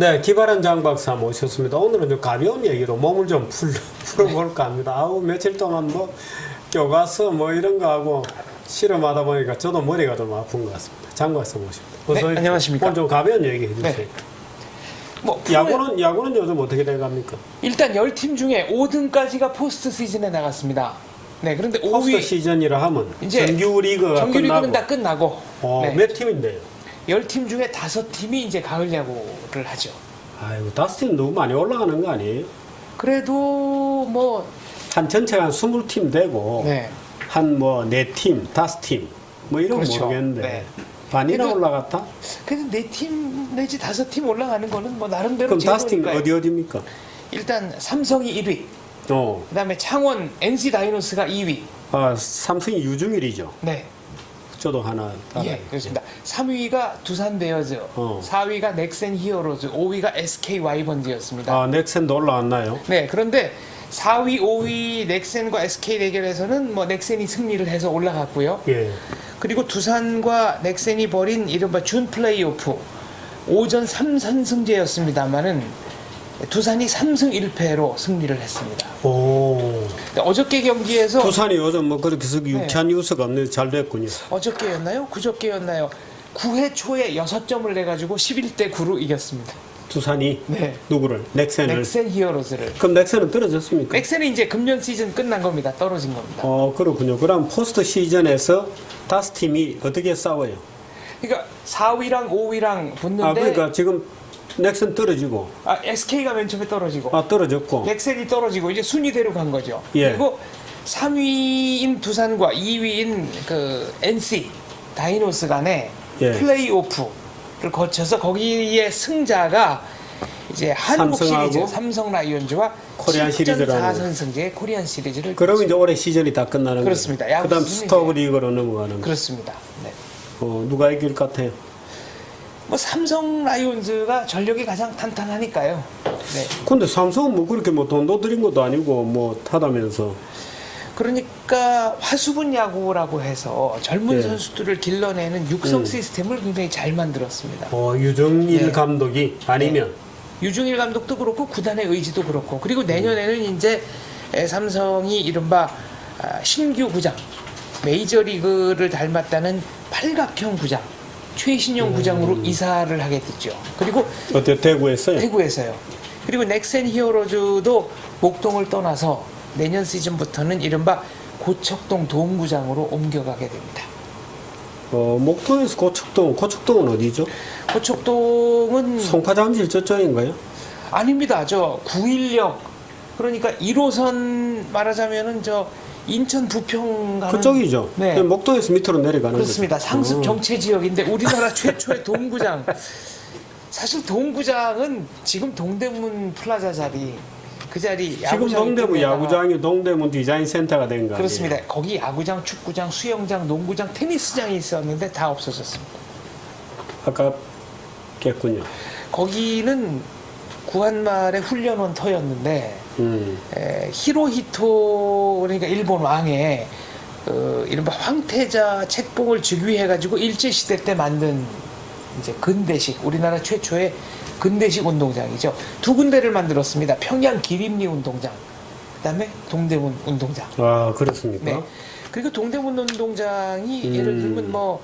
네, 기발한 장 박사 모셨습니다. 오늘은 좀 가벼운 얘기로 몸을 좀 풀어볼까 합니다. 아우, 며칠 동안 뭐, 교과서 뭐 이런 거 하고 실험하다 보니까 저도 머리가 좀 아픈 것 같습니다. 장 박사 모십니다. 네, 안녕하십니까. 오늘 좀 가벼운 얘기 해주세요. 네. 뭐 야구는 요즘 어떻게 돼갑니까? 일단 10팀 중에 5등까지가 포스트 시즌에 나갔습니다. 네, 그런데 포스트 5위 시즌이라 하면 이제 정규 리그가 정규 리그는 끝나고 다 끝나고 네, 몇 팀인데요? 10팀 중에 5팀이 이제 가을 야구를 하죠. 아이고, 5팀 너무 많이 올라가는 거 아니에요? 그래도 뭐 한 전체가 한 20팀 되고 네. 한 뭐 4팀, 5팀 뭐 이런 거 그렇죠. 모르겠는데 네. 반이나 그래도- 올라갔다? 그래도 4팀 내지 5팀 올라가는 거는 뭐 나름대로 그럼 5팀 제도니까요. 어디입니까? 일단 삼성이 1위, 어, 그다음에 창원 NC 다이노스가 2위. 아, 삼성이 유중일이죠. 네. 저도 하나 따라요. 예, 그렇습니다. 3위가 두산 베어즈, 4위가 넥센 히어로즈, 5위가 SK 와이번즈였습니다. 아, 넥센도 올라왔나요? 네, 그런데 4위, 5위 넥센과 SK 대결에서는 뭐 넥센이 승리를 해서 올라갔고요. 예. 그리고 두산과 넥센이 벌인 이른바 준 플레이오프 5전 3선승제였습니다만은 두산이 3승 1패로 승리를 했습니다. 오. 어저께 경기에서 두산이 요즘 뭐 그렇게 유쾌한 뉴스가 없는데 잘 됐군요. 어저께였나요? 그저께였나요? 9회 초에 6점을 내가지고 11대 9로 이겼습니다. 두산이 네. 누구를? 넥센을. 넥센 히어로즈를. 그럼 넥센은 떨어졌습니까? 넥센이 이제 금년 시즌 끝난 겁니다. 떨어진 겁니다. 그렇군요. 그럼 포스트 시즌에서 5팀이 어떻게 싸워요? 그러니까 4위랑 5위랑 붙는데 그러니까 지금 넥센 떨어지고 SK가 맨 처음에 떨어지고 떨어졌고 넥센이 떨어지고 이제 순위대로 간 거죠. 예. 그리고 3위인 두산과 2위인 그 NC 다이노스 간의 예. 플레이오프를 거쳐서 거기에 승자가 이제 한국 삼성하고 시리즈 삼성 라이온즈와 코리안 시리즈라고. 4선승제 코리안 시리즈를 그러면 이제 올해 시즌이 다 끝나는 그렇습니다. 거예요. 야구 그다음 시즌이 스토브 이제- 리그로 넘어가는 거예요. 그렇습니다. 네. 누가 이길 것 같아요? 뭐 삼성 라이온즈가 전력이 가장 탄탄하니까요. 네. 근데 삼성은 뭐 그렇게 뭐 돈도 들인 것도 아니고 뭐 타다면서 그러니까 화수분 야구라고 해서 젊은 예. 선수들을 길러내는 육성 시스템을 굉장히 잘 만들었습니다. 유정일 네. 감독이 아니면 유중일 감독도 그렇고 구단의 의지도 그렇고 그리고 내년에는 이제 삼성이 이른바 신규 구장 메이저리그를 닮았다는 팔각형 구장 최신형 구장으로 이사를 하게 됐죠. 그리고 어때 대구했어요? 대구에서요. 그리고 넥센 히어로즈도 목동을 떠나서 내년 시즌부터는 이른바 고척동 도움구장으로 옮겨가게 됩니다. 목동에서 고척동은 어디죠? 고척동은 송파잠실 저쪽인가요? 아닙니다. 저 916 그러니까 1호선 말하자면은 저 인천 부평 가는 그쪽이죠. 네. 목동에서 밑으로 내려가는 그렇습니다. 거죠. 상습 정체 지역인데 우리나라 최초의 도움구장. 사실 도움구장은 지금 동대문 플라자 자리 그 자리 지금 야구장 동대문 쪽에다가 야구장이 동대문 디자인 센터가 된 거 아니에요? 그렇습니다. 거기 야구장, 축구장, 수영장, 농구장, 테니스장이 있었는데 다 없어졌습니다. 아깝겠군요. 거기는 구한말의 훈련원터였는데 히로히토 그러니까 일본 왕의 이른바 황태자 책봉을 즉위해가지고 일제 시대 때 만든 이제 근대식 우리나라 최초의 근대식 운동장이죠. 두 군데를 만들었습니다. 평양 기림리 운동장, 그다음에 동대문 운동장. 아, 그렇습니까? 네. 그리고 동대문 운동장이 예를 들면 뭐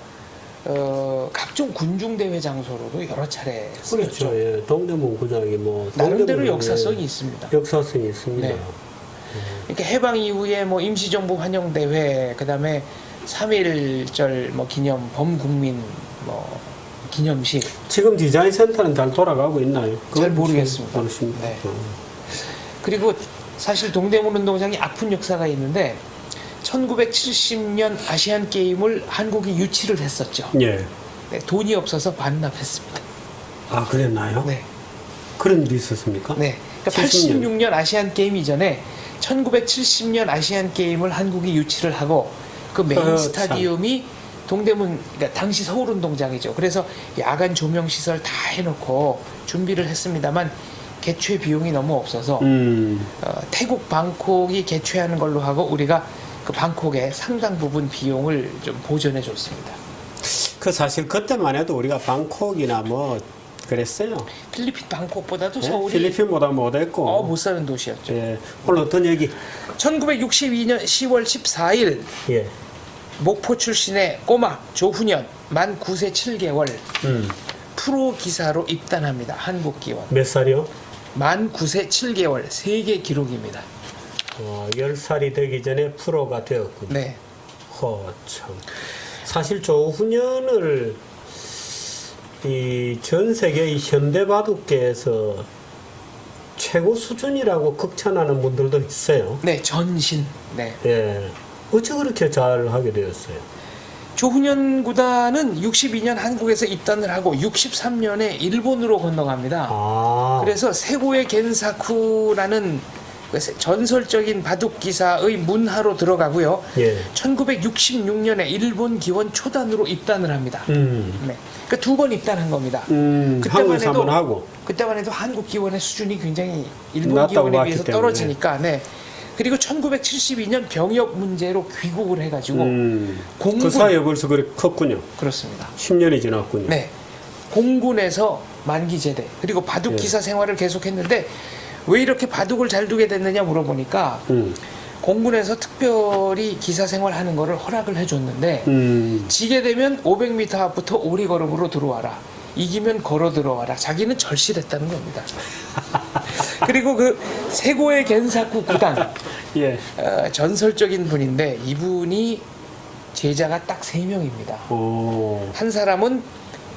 각종 군중 대회 장소로도 여러 차례 그렇죠. 쓰였죠. 예. 동대문 구장이 뭐 나름대로 동대문에 역사성이 있습니다. 역사성이 있습니다. 네. 이렇게 해방 이후에 뭐 임시정부 환영 대회, 그다음에 3.1절 뭐 기념 범국민 뭐 기념식. 지금 디자인 센터는 잘 돌아가고 있나요? 잘 모르겠습니다. 모르십니까? 네. 그리고 사실 동대문 운동장이 아픈 역사가 있는데 1970년 아시안 게임을 한국이 유치를 했었죠. 예. 네, 돈이 없어서 반납했습니다. 아, 그랬나요? 네. 그런 일이 있었습니까? 네. 그러니까 86년 아시안 게임 이전에 1970년 아시안 게임을 한국이 유치를 하고 그 메인 스타디움이 동대문, 그러니까 당시 서울운동장이죠. 그래서 야간 조명 시설 다 해놓고 준비를 했습니다만 개최 비용이 너무 없어서 태국 방콕이 개최하는 걸로 하고 우리가 그 방콕의 상당 부분 비용을 좀 보전해 줬습니다. 그 사실 그때만 해도 우리가 방콕이나 뭐 그랬어요. 필리핀 방콕보다도 예? 서울이 필리핀보다 못했고. 못 사는 도시였죠. 예. 오늘 어떤 얘기? 1962년 10월 14일 예. 목포 출신의 꼬마 조훈현 만 9세 7개월 프로 기사로 입단합니다. 한국 기원. 몇 살이요? 만 9세 7개월 세계 기록입니다. 10살이 되기 전에 프로가 되었군요. 네. 참. 사실 조훈현을 이 전 세계 이 현대 바둑계에서 최고 수준이라고 극찬하는 분들도 있어요. 네, 전신. 네. 예. 어째 그렇게 잘 하게 되었어요? 조훈현 구단은 62년 한국에서 입단을 하고 63년에 일본으로 건너갑니다. 그래서 세고의 겐사쿠라는 전설적인 바둑 기사의 문하로 들어가고요. 예. 1966년에 일본 기원 초단으로 입단을 합니다. 네. 그러니까 2번 입단한 겁니다. 한국에서 한번 하고. 그때만 해도 한국 기원의 수준이 굉장히 일본 낮다고 기원에 비해서 봤기 때문에. 떨어지니까. 네. 그리고 1972년 병역 문제로 귀국을 해가지고 공군, 그 사이에 벌써 그렇게 컸군요. 그렇습니다. 10년이 지났군요. 네, 공군에서 만기 제대 그리고 바둑 기사 생활을 계속했는데 왜 이렇게 바둑을 잘 두게 됐느냐 물어보니까 공군에서 특별히 기사 생활하는 거를 허락을 해줬는데 지게 되면 500m 앞부터 오리걸음으로 들어와라. 이기면 걸어 들어와라. 자기는 절실했다는 겁니다. 그리고 그 세고의 겐사쿠 구단 예. 전설적인 분인데 이분이 제자가 딱 3명입니다. 한 사람은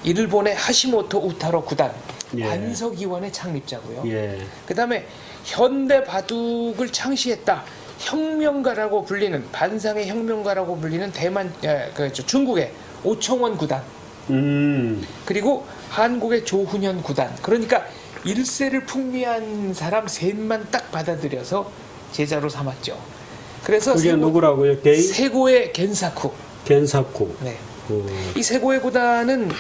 일본의 하시모토 우타로 구단 예. 반석이원의 창립자고요. 예. 그다음에 현대 바둑을 창시했다. 혁명가라고 불리는 반상의 혁명가라고 불리는 대만 중국의 오청원 구단. 그리고 한국의 조훈현 구단. 그러니까 일세를 풍미한 사람 셋만 딱 받아들여서 제자로 삼았죠. 그래서 그게 누구라고요? 세고의 겐사쿠. 겐사쿠. 네. 이 세고의 구단은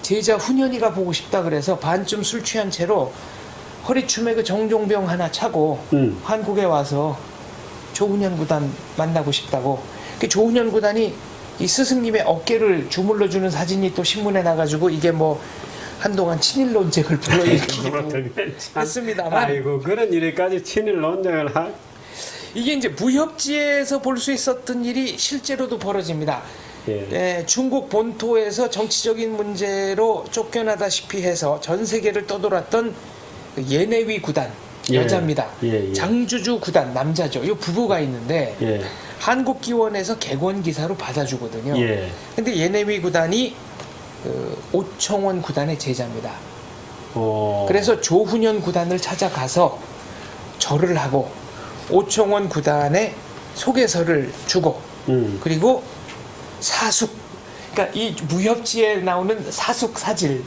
제자 훈현이가 보고 싶다 그래서 반쯤 술 취한 채로 허리춤에 그 정종병 하나 차고 한국에 와서 조훈현 구단 만나고 싶다고. 그 조훈현 구단이 이 스승님의 어깨를 주물러 주는 사진이 또 신문에 나가지고 이게 뭐 한동안 친일 논쟁을 불러일으키기도 했습니다만. 아이고 그런 일에까지 친일 논쟁을 할. 이게 이제 무협지에서 볼 수 있었던 일이 실제로도 벌어집니다. 예. 중국 본토에서 정치적인 문제로 쫓겨나다시피 해서 전 세계를 떠돌았던 그 예내위 구단 여자입니다. 예. 장주주 구단 남자죠. 이 부부가 있는데 예. 한국 기원에서 객원 기사로 받아주거든요. 예. 근데 예내위 구단이 그 오청원 구단의 제자입니다. 그래서 조훈현 구단을 찾아가서 절을 하고 오청원 구단의 소개서를 주고 그리고 사숙, 그러니까 이 무협지에 나오는 사숙 사질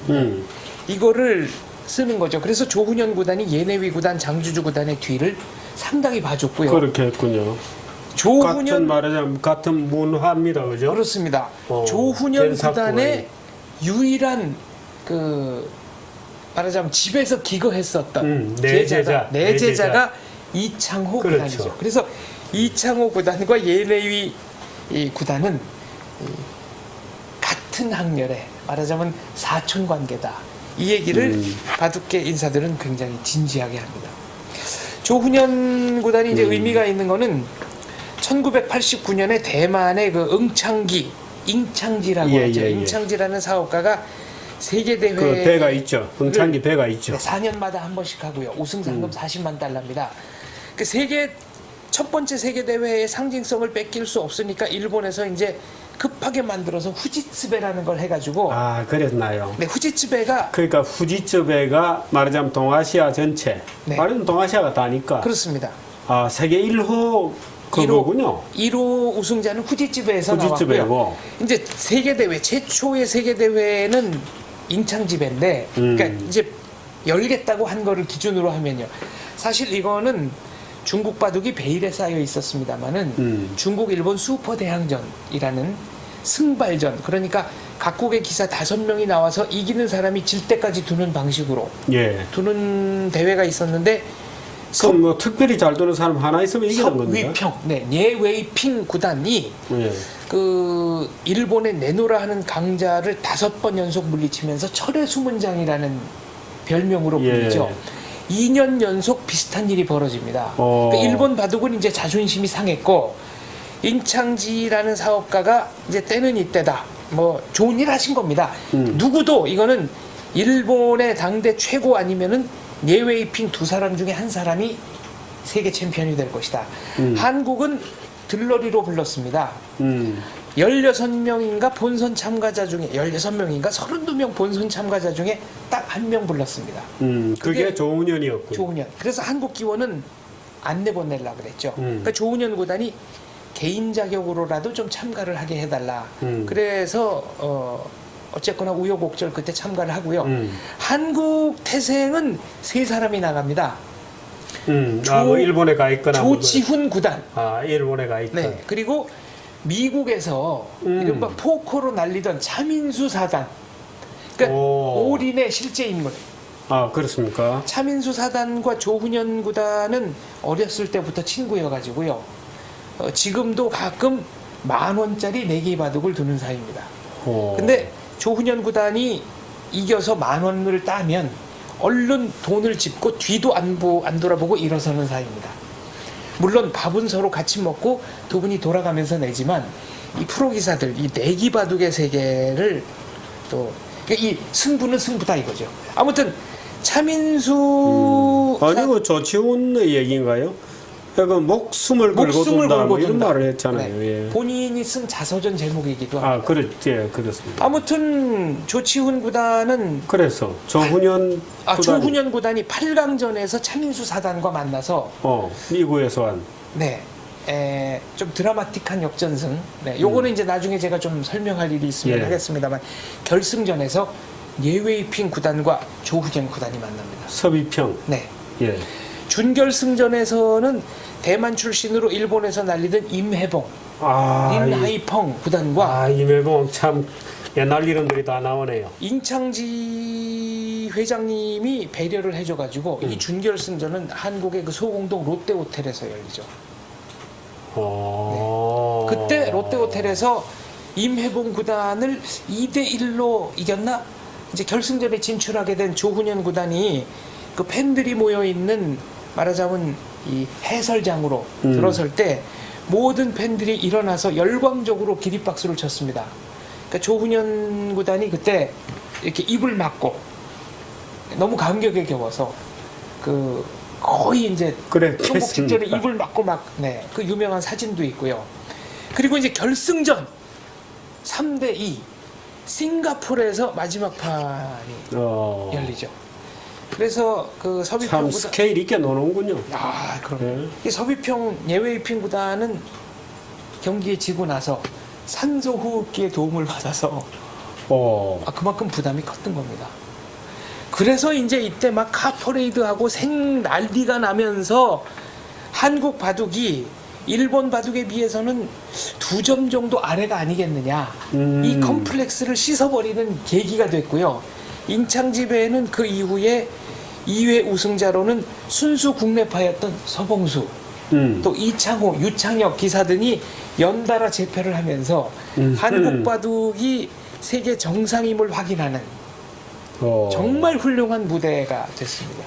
이거를 쓰는 거죠. 그래서 조훈현 구단이 예내위 구단, 장주주 구단의 뒤를 상당히 봐줬고요. 그렇게 했군요. 조훈현 말하자면 같은 문화입니다, 그죠? 그렇습니다. 조훈현 겐사쿠의. 구단의 유일한 그 말하자면 집에서 기거했었던 내 제자가 이창호 그렇죠. 구단이죠. 그래서 이창호 구단과 예내위 이 구단은 같은 학렬에 말하자면 사촌 관계다. 이 얘기를 바둑계 인사들은 굉장히 진지하게 합니다. 조훈현 구단이 이제 의미가 있는 거는 1989년에 대만의 그 잉창지라고 하죠. 잉창지라는 사업가가 세계 대회 그 배가 있죠. 응창기 배가 있죠. 4년마다 한 번씩 하고요. 우승 상금 40만 달러입니다. 그 첫 번째 세계 대회의 상징성을 뺏길 수 없으니까 일본에서 이제 급하게 만들어서 후지츠베라는 걸 해가지고. 그랬나요? 네, 후지츠베가. 그러니까 후지츠베가 말하자면 동아시아 전체. 네. 말하자면 동아시아가 다니까. 그렇습니다. 세계 1호 그거군요. 1호 우승자는 후지츠베에서 나왔고요. 이제 세계 대회 최초의 세계 대회는 잉창지배인데, 그러니까 이제 열겠다고 한 거를 기준으로 하면요. 사실 이거는 중국 바둑이 베일에 쌓여 있었습니다만은 중국 일본 슈퍼 대항전이라는 승발전, 그러니까 각국의 기사 5명이 나와서 이기는 사람이 질 때까지 두는 방식으로 두는 대회가 있었는데 그럼 뭐 특별히 잘 도는 사람 하나 있으면 이기는 겁니다. 서위평, 네, 예웨이핑 구단이 예. 그 일본의 네노라 하는 강자를 5번 연속 물리치면서 철의 수문장이라는 별명으로 예. 불리죠. 2년 연속 비슷한 일이 벌어집니다. 그러니까 일본 바둑은 이제 자존심이 상했고 임창지라는 사업가가 이제 때는 이때다. 뭐 좋은 일 하신 겁니다. 누구도 이거는 일본의 당대 최고 아니면은 예웨이핑 2사람 중에 한 사람이 세계 챔피언이 될 것이다. 한국은 들러리로 불렀습니다. 16명인가 본선 참가자 중에 16명인가 32명 본선 참가자 중에 딱 한 명 불렀습니다. 그게 조훈현이었고. 조훈현. 그래서 한국 기원은 안 내보내려고 그랬죠. 그러니까 조훈현 구단이 개인 자격으로라도 좀 참가를 하게 해달라. 그래서 어쨌거나 우여곡절 그때 참가를 하고요. 한국 태생은 3사람이 나갑니다. 뭐 일본에 가 있거나. 조치훈 구단. 일본에 가 있거나. 네. 그리고 미국에서 이른바 포커로 날리던 차민수 사단. 그러니까 올인의 실제 인물. 그렇습니까? 차민수 사단과 조훈현 구단은 어렸을 때부터 친구여가지고요. 지금도 가끔 10,000원짜리 내기 바둑을 두는 사이입니다. 근데 조훈현 구단이 이겨서 10,000원을 따면 얼른 돈을 짚고 뒤도 안 돌아보고 일어서는 사이입니다. 물론 밥은 서로 같이 먹고 두 분이 돌아가면서 내지만 이 프로 기사들 이 내기 바둑의 세계를 또 이 승부는 승부다 이거죠. 아무튼 차민수 아니고 조치훈의 얘기인가요? 그러니까 목숨을 걸고 둔다 뭐 이런 말을 했잖아요. 네. 예. 본인이 쓴 자서전 제목이기도 합니다. 그렇습니다. 아무튼 조치훈 구단은 그래서 조훈현 조훈현 구단이 8강전에서 차민수 사단과 만나서 미국에서 한 좀 드라마틱한 역전승. 네, 요거는 이제 나중에 제가 좀 설명할 일이 있으면 하겠습니다만 결승전에서 예웨이핑 구단과 조훈현 구단이 만납니다. 서비평. 네. 예. 준결승전에서는 대만 출신으로 일본에서 날리던 임해봉, 린하이펑 구단과 임해봉 참 옛날 이름들이 다 나오네요. 임창지 회장님이 배려를 해줘가지고 이 준결승전은 한국의 그 소공동 롯데호텔에서 열리죠. 네. 그때 롯데호텔에서 임해봉 구단을 2대1로 이겼나? 이제 결승전에 진출하게 된 조훈현 구단이 그 팬들이 모여 있는 말하자면 이 해설장으로 들어설 때 모든 팬들이 일어나서 열광적으로 기립박수를 쳤습니다. 그러니까 조훈현 구단이 그때 이렇게 입을 막고 너무 감격에 겨워서 그 거의 이제 종목 직전에 입을 막고 그 유명한 사진도 있고요. 그리고 이제 결승전 3대2 싱가포르에서 마지막 판이 열리죠. 그래서 그 서비평 참 스케일 있게 노는군요. 그럼 이 서비평 예웨이핑 구단은 경기에 지고 나서 산소호흡기의 도움을 받아서 그만큼 부담이 컸던 겁니다. 그래서 이제 이때 막 카퍼레이드하고 난리가 나면서 한국 바둑이 일본 바둑에 비해서는 2점 정도 아래가 아니겠느냐. 이 컴플렉스를 씻어버리는 계기가 됐고요. 임창지배는 그 이후에 2회 우승자로는 순수 국내파였던 서봉수, 또 이창호, 유창혁 기사 등이 연달아 재패를 하면서 한국 바둑이 세계 정상임을 확인하는 정말 훌륭한 무대가 됐습니다.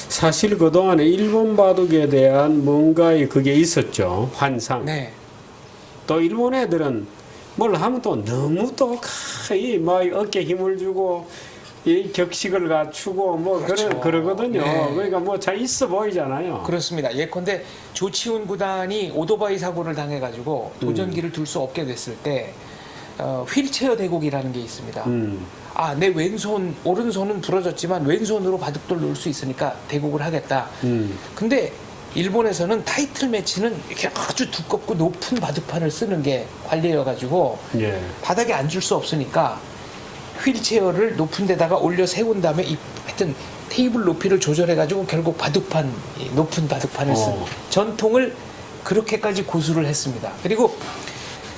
사실 그동안에 일본 바둑에 대한 뭔가의 그게 있었죠. 환상. 네. 또 일본 애들은 뭘 하면 또 너무 또 막 어깨 힘을 주고 이 격식을 갖추고 뭐 그러거든요. 네. 그러니까 뭐 잘 있어 보이잖아요. 그렇습니다. 예컨대 조치훈 구단이 오토바이 사고를 당해가지고 도전기를 둘 수 없게 됐을 때 휠체어 대국이라는 게 있습니다. 내 왼손, 오른손은 부러졌지만 왼손으로 바둑돌 놓을 수 있으니까 대국을 하겠다. 근데 일본에서는 타이틀 매치는 이렇게 아주 두껍고 높은 바둑판을 쓰는 게 관례여가지고 바닥에 앉을 수 없으니까 휠체어를 높은 데다가 올려 세운 다음에 하여튼 테이블 높이를 조절해가지고 결국 높은 바둑판을 쓴 전통을 그렇게까지 고수를 했습니다. 그리고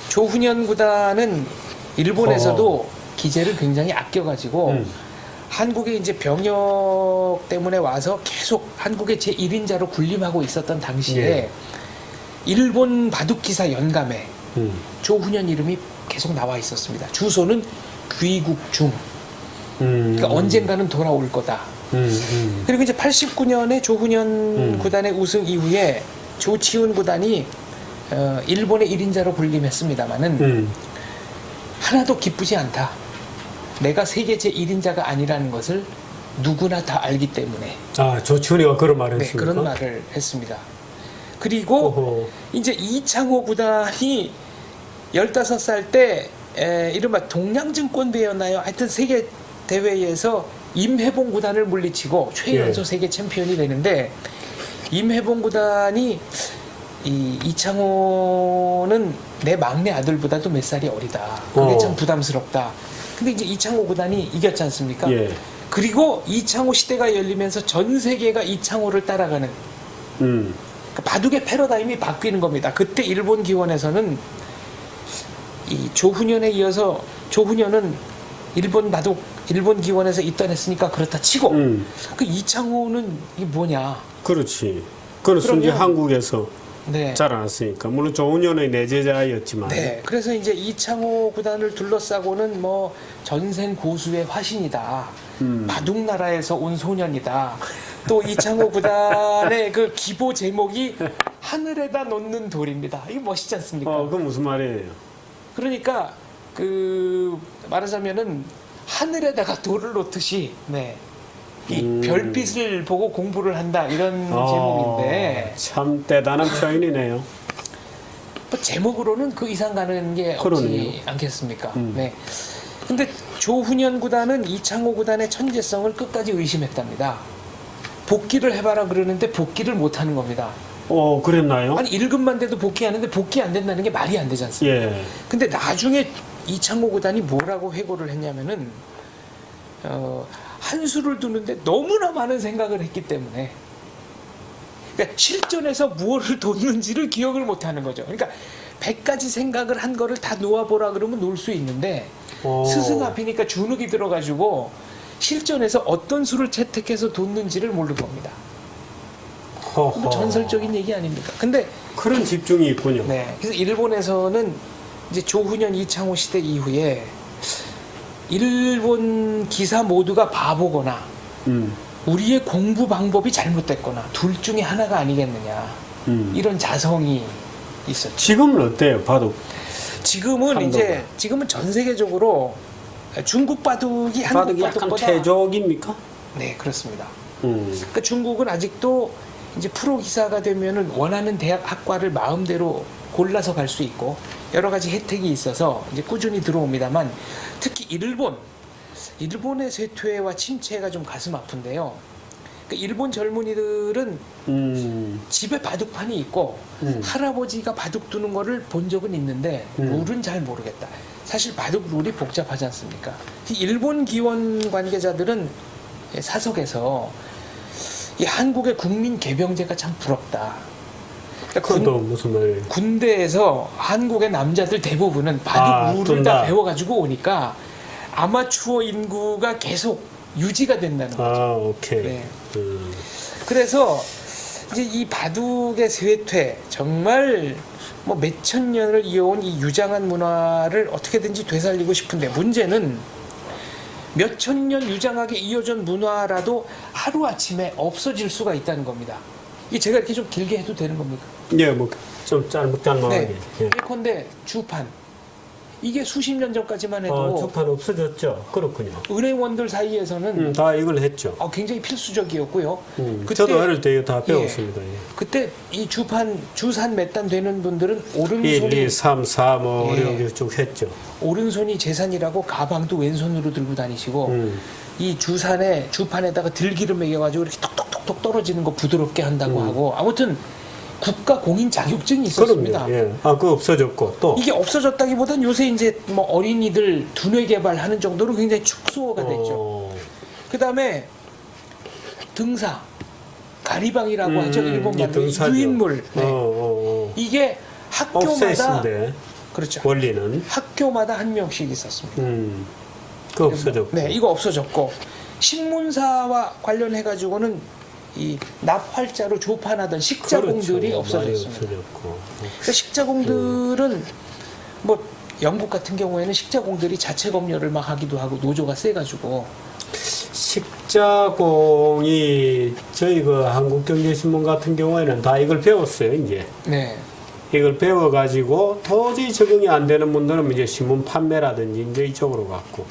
조훈현 구단은 일본에서도 기재를 굉장히 아껴가지고 한국에 이제 병역 때문에 와서 계속 한국의 제1인자로 군림하고 있었던 당시에 예. 일본 바둑기사 연감에 음. 조훈현 이름이 계속 나와 있었습니다. 주소는 귀국중. 그러니까 언젠가는 돌아올 거다. 그리고 이제 89년에 조훈현 구단의 우승 이후에 조치훈 구단이 일본의 1인자로 군림했습니다마는 하나도 기쁘지 않다. 내가 세계 제1인자가 아니라는 것을 누구나 다 알기 때문에. 아, 조치훈이가 그런 말을 네, 했습니까? 그런 말을 했습니다. 그리고 어허. 이제 이창호 구단이 15살 때 이른바 동양증권배였나요? 하여튼 세계 대회에서 임혜봉 구단을 물리치고 최연소 예. 세계 챔피언이 되는데 임혜봉 구단이 이창호는 내 막내 아들보다도 몇 살이 어리다. 그게 참 부담스럽다. 근데 이제 이창호 구단이 이겼지 않습니까? 예. 그리고 이창호 시대가 열리면서 전 세계가 이창호를 따라가는 그러니까 바둑의 패러다임이 바뀌는 겁니다. 그때 일본 기원에서는 이 조훈현에 이어서 조훈현은 일본 기원에서 입단했으니까 그렇다 치고 그 이창호는 이게 뭐냐? 그렇지. 그건 순지 그러면- 한국에서 네. 자라났으니까 물론 조훈현의 내제자였지만 네. 그래서 이제 이창호 구단을 둘러싸고는 뭐 전생 고수의 화신이다. 바둑 나라에서 온 소년이다. 또 이창호 구단의 그 기보 제목이 하늘에다 놓는 돌입니다. 이거 멋있지 않습니까? 그건 무슨 말이에요? 그러니까 그 말하자면은 하늘에다가 돌을 놓듯이 네. 이 별빛을 보고 공부를 한다 이런 제목인데 참 대단한 표현이네요. 뭐 제목으로는 그 이상 가는 게 없지 그러네요. 않겠습니까? 네. 근데 조훈현 구단은 이창호 구단의 천재성을 끝까지 의심했답니다. 복귀를 해봐라 그러는데 복귀를 못 하는 겁니다. 그랬나요? 아니 1급만 돼도 복귀하는데 복귀 안 된다는 게 말이 안 되지 않습니까? 예. 근데 나중에 이창호 구단이 뭐라고 회고를 했냐면은 한 수를 두는데 너무나 많은 생각을 했기 때문에 그러니까 실전에서 무엇을 뒀는지를 기억을 못하는 거죠. 그러니까 100가지 생각을 한 거를 다 놓아보라 그러면 놓을 수 있는데 스승 앞이니까 주눅이 들어가지고 실전에서 어떤 수를 채택해서 뒀는지를 모르는 겁니다. 뭐 전설적인 얘기 아닙니까? 근데 그런 집중이 있군요. 네, 그래서 일본에서는 이제 조훈현 이창호 시대 이후에 일본 기사 모두가 바보거나 우리의 공부 방법이 잘못됐거나 둘 중에 하나가 아니겠느냐 이런 자성이 있었죠. 지금은 어때요, 바둑? 지금은 한도가. 지금은 전 세계적으로 중국 바둑이 한국 바둑이 약간 바둑보다 퇴적입니까? 네 그렇습니다. 그러니까 중국은 아직도 이제 프로 기사가 되면은 원하는 대학 학과를 마음대로 골라서 갈 수 있고 여러 가지 혜택이 있어서 이제 꾸준히 들어옵니다만 특히 일본의 쇠퇴와 침체가 좀 가슴 아픈데요. 그러니까 일본 젊은이들은 집에 바둑판이 있고 할아버지가 바둑 두는 거를 본 적은 있는데 룰은 잘 모르겠다. 사실 바둑 룰이 복잡하지 않습니까? 일본 기원 관계자들은 사석에서 이 한국의 국민 개병제가 참 부럽다. 그건 또 무슨 말이에요? 군대에서 한국의 남자들 대부분은 바둑 룰을 둔다. 다 배워가지고 오니까 아마추어 인구가 계속 유지가 된다는 거죠. 오케이. 네. 음. 그래서 이제 이 바둑의 쇠퇴 정말 뭐 몇천 년을 이어온 이 유장한 문화를 어떻게든지 되살리고 싶은데 문제는 몇천 년 유장하게 이어진 문화라도 하루아침에 없어질 수가 있다는 겁니다. 이게 제가 이렇게 좀 길게 해도 되는 겁니까? 예, 뭐 좀 짧게. 네. 예. 예컨대 주판. 이게 수십 년 전까지만 해도 주판 없어졌죠. 그렇군요. 은행원들 사이에서는 다 이걸 했죠. 굉장히 필수적이었고요. 저도 어릴 때 이거 다 예. 배웠습니다. 예. 그때 이 주산 몇 단 되는 분들은 1, 오른손이 2, 3, 4 뭐 예. 이런 게 쭉 했죠. 오른손이 재산이라고 가방도 왼손으로 들고 다니시고 음. 이 주판에다가 들기름 먹여가지고 이렇게 톡톡톡톡 떨어지는 거 부드럽게 한다고 하고 아무튼 국가 공인 자격증이 있었습니다. 그럼요. 예. 그거 없어졌고 또 이게 없어졌다기보단 요새 이제 뭐 어린이들 두뇌 개발하는 정도로 굉장히 축소가 됐죠. 그 다음에 등사, 가리방이라고 하죠. 일본 이게 말로 등사죠. 유인물. 네. 이게 학교마다 없애신데 그렇죠. 원리는 학교마다 한 명씩 있었습니다. 그거 없어졌고. 네, 이거 없어졌고 신문사와 관련해 가지고는 이 납활자로 조판하던 식자공들이 그렇죠. 없어졌습니다. 많이 없어졌고. 그러니까 식자공들은 뭐 영국 같은 경우에는 식자공들이 자체 검열을 막 하기도 하고 노조가 세가지고 식자공이 저희 그 한국경제신문 같은 경우에는 다 이걸 배웠어요. 이제 네. 이걸 배워가지고 도저히 적응이 안 되는 분들은 이제 신문 판매라든지 이제 이쪽으로 갔고,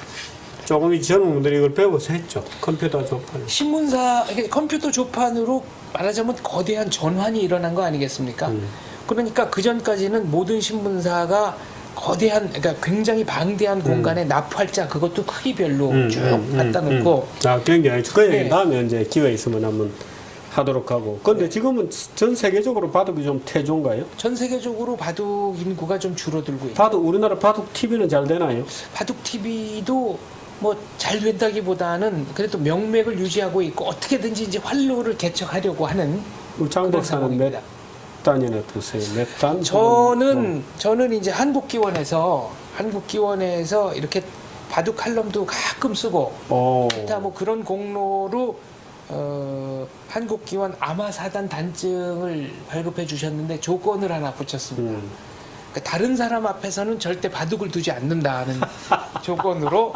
조금 젊은 분들이 이걸 배워서 했죠. 컴퓨터 조판. 신문사 이게 컴퓨터 조판으로 말하자면 거대한 전환이 일어난 거 아니겠습니까? 그러니까 그 전까지는 모든 신문사가 거대한, 그러니까 굉장히 방대한 공간에 납활자 그것도 크기별로 쭉 갖다 놓고. 굉장히 그 얘기 네. 다음에 이제 기회 있으면 한번 하도록 하고. 근데 지금은 전 세계적으로 바둑이 좀 태조인가요? 전 세계적으로 바둑 인구가 좀 줄어들고 있고, 바둑 우리나라 바둑 TV는 잘 되나요? 바둑 TV도 뭐 잘 된다기보다는 그래도 명맥을 유지하고 있고 어떻게든지 이제 활로를 개척하려고 하는 우리 장 그런 박사는 상황입니다. 몇 단이나 두세요? 몇 단? 저는 이제 한국기원에서 이렇게 바둑 칼럼도 가끔 쓰고, 기타 뭐 그런 공로로 한국기원 아마사단 단증을 발급해 주셨는데 조건을 하나 붙였습니다. 그러니까 다른 사람 앞에서는 절대 바둑을 두지 않는다는 조건으로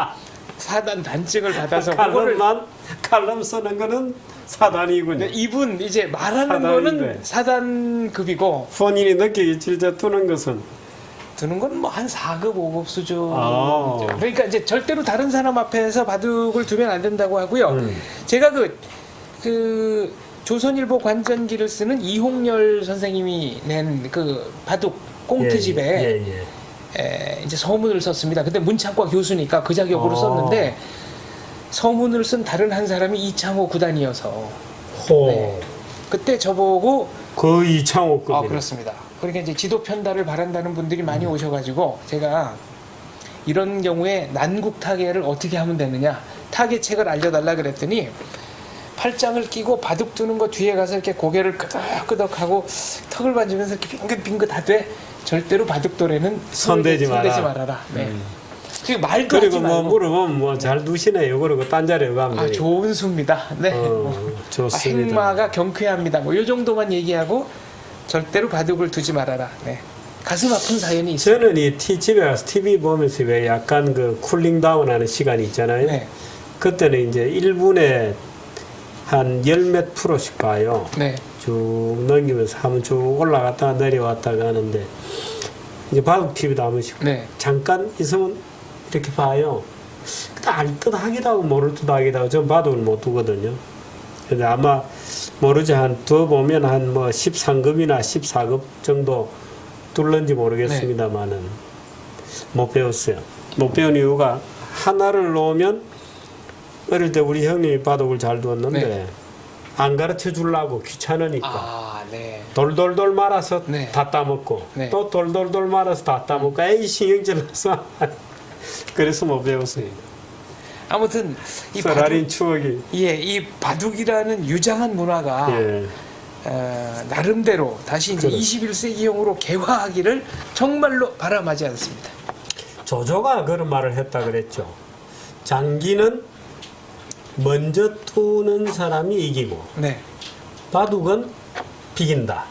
사단 단증을 받아서 칼럼 쓰는 거는 사단이군요. 이분 이제 말하는 사단인데. 거는 사단급이고 본인이 느끼기 진짜 두는 것은 드는 건 뭐 한 4급, 5급 수준. 아. 그러니까 이제 절대로 다른 사람 앞에서 바둑을 두면 안 된다고 하고요. 제가 그 조선일보 관전기를 쓰는 이홍렬 선생님이 낸 그 바둑 꽁트집에 이제 서문을 썼습니다. 근데 문창과 교수니까 그 자격으로 썼는데 서문을 쓴 다른 한 사람이 이창호 구단이어서 네. 그때 저보고 그 이창호급이네. 그렇습니다. 그러니까 이제 지도 편달을 바란다는 분들이 많이 오셔가지고 제가 이런 경우에 난국 타개를 어떻게 하면 되느냐 타개책을 알려달라 그랬더니 팔짱을 끼고 바둑 두는 거 뒤에 가서 이렇게 고개를 끄덕끄덕하고 턱을 만지면서 이렇게 빙긋빙긋 하되 절대로 바둑돌에는 손대지 말아라. 네. 그 말도 그리고 하지 뭐 말고. 물으면 뭐 잘 두시네요. 그리고 딴 자리에 가면 좋은 수입니다. 네. 좋습니다. 행마가 경쾌합니다. 뭐 이 정도만 얘기하고 절대로 바둑을 두지 말아라. 네. 가슴 아픈 사연이 있어요. 저는 이 집에 가서 TV 보면서 왜 약간 그 쿨링 다운 하는 시간이 있잖아요. 네. 그때는 이제 1분에 한 10몇 프로씩 봐요. 네. 쭉 넘기면서 한번 쭉 올라갔다가 내려왔다가 하는데 이제 바둑 TV도 한 번씩 네. 잠깐 있으면 이렇게 봐요. 근데 알 듯 하기도 하고 모를 듯 하기도 하고 전 바둑을 못 두거든요. 근데 아마 모르지 더 보면 한 뭐 13급이나 14급 정도 둘런지 모르겠습니다만은 못 배웠어요. 못 배운 이유가 하나를 놓으면 어릴 때 우리 형님이 바둑을 잘 두었는데 안 가르쳐 주려고 귀찮으니까 네. 돌돌돌 말아서 네. 다 따먹고 네. 또 돌돌돌 말아서 다 따먹고 에이 신경질 나서 그래서 못 배웠어요. 아무튼 이 써라린 추억이 이 바둑이라는 유장한 문화가 나름대로 다시 이제 21세기형으로 개화하기를 정말로 바람하지 않습니다. 조조가 그런 말을 했다 그랬죠. 장기는 먼저 두는 사람이 이기고 네. 바둑은 비긴다.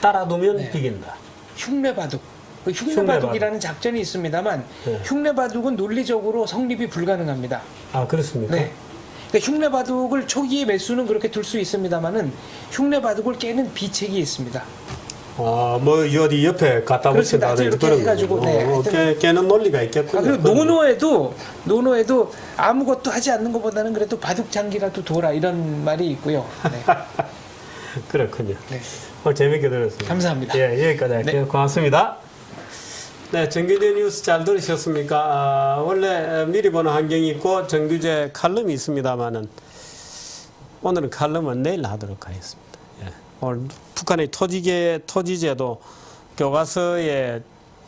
따라두면 네. 비긴다. 흉내바둑. 흉내바둑이라는 작전이 있습니다만 흉내바둑은 논리적으로 성립이 불가능합니다. 아 그렇습니까? 네. 그러니까 흉내바둑을 초기에 매수는 그렇게 둘 수 있습니다만은 흉내바둑을 깨는 비책이 있습니다. 뭐 어디 옆에 갖다 그렇습니다. 붙인다 이렇게 해가지고 깨는 논리가 있겠군요. 그리고 노노에도 아무것도 하지 않는 것보다는 그래도 바둑 장기라도 둬라 이런 말이 있고요. 네. 그렇군요. 네. 재밌게 들었습니다. 감사합니다. 여기까지 할게요. 고맙습니다. 네, 정규제 뉴스 잘 들으셨습니까? 원래 미리 보는 환경이 있고 정규제 칼럼이 있습니다만은 오늘은 칼럼은 내일 하도록 하겠습니다. 오늘 북한의 토지제도 교과서에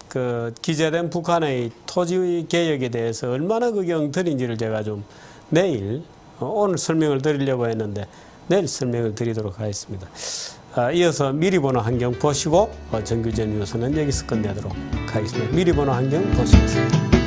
그 기재된 북한의 토지 개혁에 대해서 얼마나 그게 엉터리인지를 제가 좀 내일 오늘 설명을 드리려고 했는데 내일 설명을 드리도록 하겠습니다. 이어서 미리 보는 환경 보시고 정규제 뉴스는 여기서 끝내도록 하겠습니다. 미리 보는 환경 보시겠습니다.